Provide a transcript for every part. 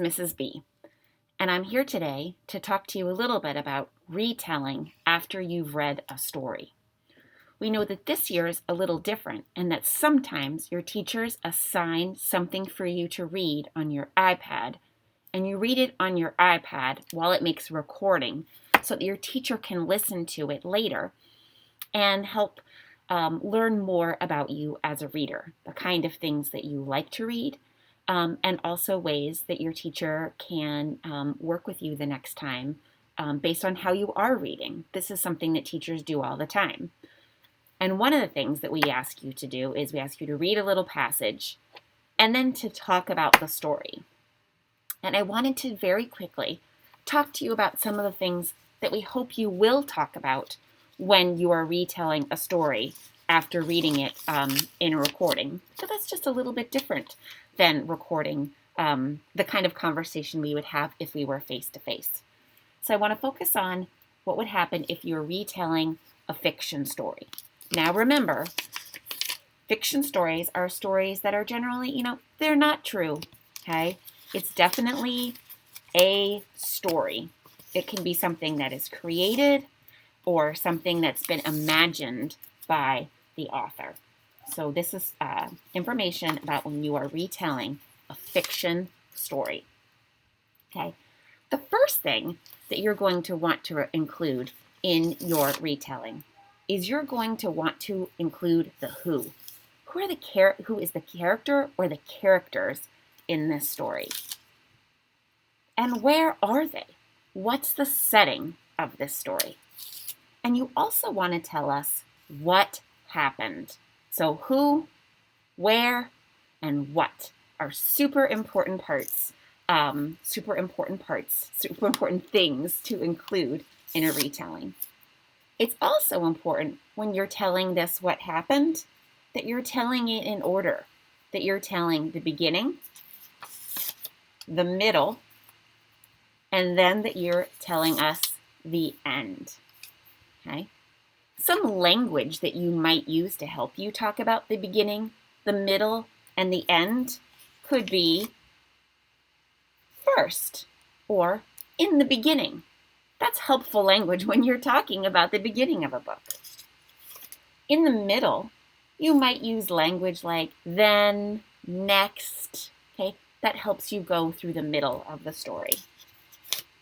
Mrs. B, and I'm here today to talk to you a little bit about retelling after you've read a story. We know that this year is a little different and that sometimes your teachers assign something for you to read on your iPad, and you read it on your iPad while it makes a recording so that your teacher can listen to it later and help learn more about you as a reader, the kind of things that you like to read, and also ways that your teacher can work with you the next time based on how you are reading. This is something that teachers do all the time. And one of the things that we ask you to do is we ask you to read a little passage and then to talk about the story. And I wanted to very quickly talk to you about some of the things that we hope you will talk about when you are retelling a story after reading it in a recording. So that's just a little bit different than recording the kind of conversation we would have if we were face-to-face. So I want to focus on what would happen if you were retelling a fiction story. Now remember, fiction stories are stories that are generally, they're not true, okay? It's definitely a story. It can be something that is created or something that's been imagined by the author. So this is information about when you are retelling a fiction story. Okay. The first thing that you're going to want to include in your retelling is you're going to want to include the who. Who is the character or the characters in this story? And where are they? What's the setting of this story? And you also want to tell us what happened. So who, where, and what are super important things to include in a retelling. It's also important when you're telling this what happened, that you're telling it in order, that you're telling the beginning, the middle, and then that you're telling us the end. Okay? Some language that you might use to help you talk about the beginning, the middle, and the end could be first or in the beginning. That's helpful language when you're talking about the beginning of a book. In the middle, you might use language like then, next, okay? That helps you go through the middle of the story.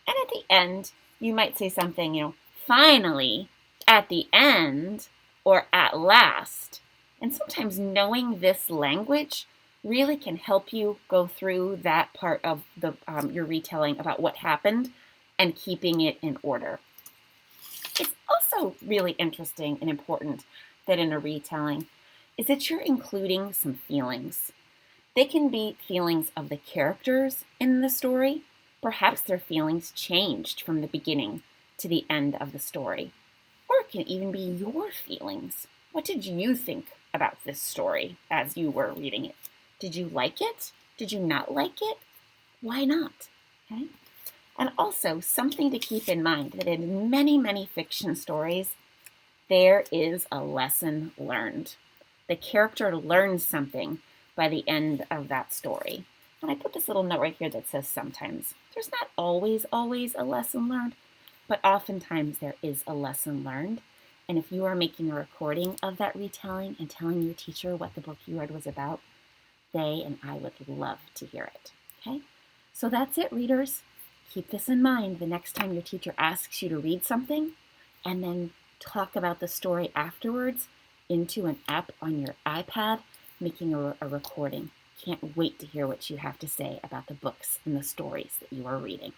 And at the end, you might say something, finally, at the end, or at last. And sometimes knowing this language really can help you go through that part of your retelling about what happened and keeping it in order. It's also really interesting and important that in a retelling is that you're including some feelings. They can be feelings of the characters in the story. Perhaps their feelings changed from the beginning to the end of the story. Or it can even be your feelings. What did you think about this story as you were reading it? Did you like it? Did you not like it? Why not? Okay? And also, something to keep in mind that in many, many fiction stories, there is a lesson learned. The character learns something by the end of that story. And I put this little note right here that says sometimes. There's not always a lesson learned, but oftentimes there is a lesson learned. And if you are making a recording of that retelling and telling your teacher what the book you read was about, they and I would love to hear it. Okay? So that's it, readers. Keep this in mind the next time your teacher asks you to read something, and then talk about the story afterwards into an app on your iPad, making a recording. Can't wait to hear what you have to say about the books and the stories that you are reading.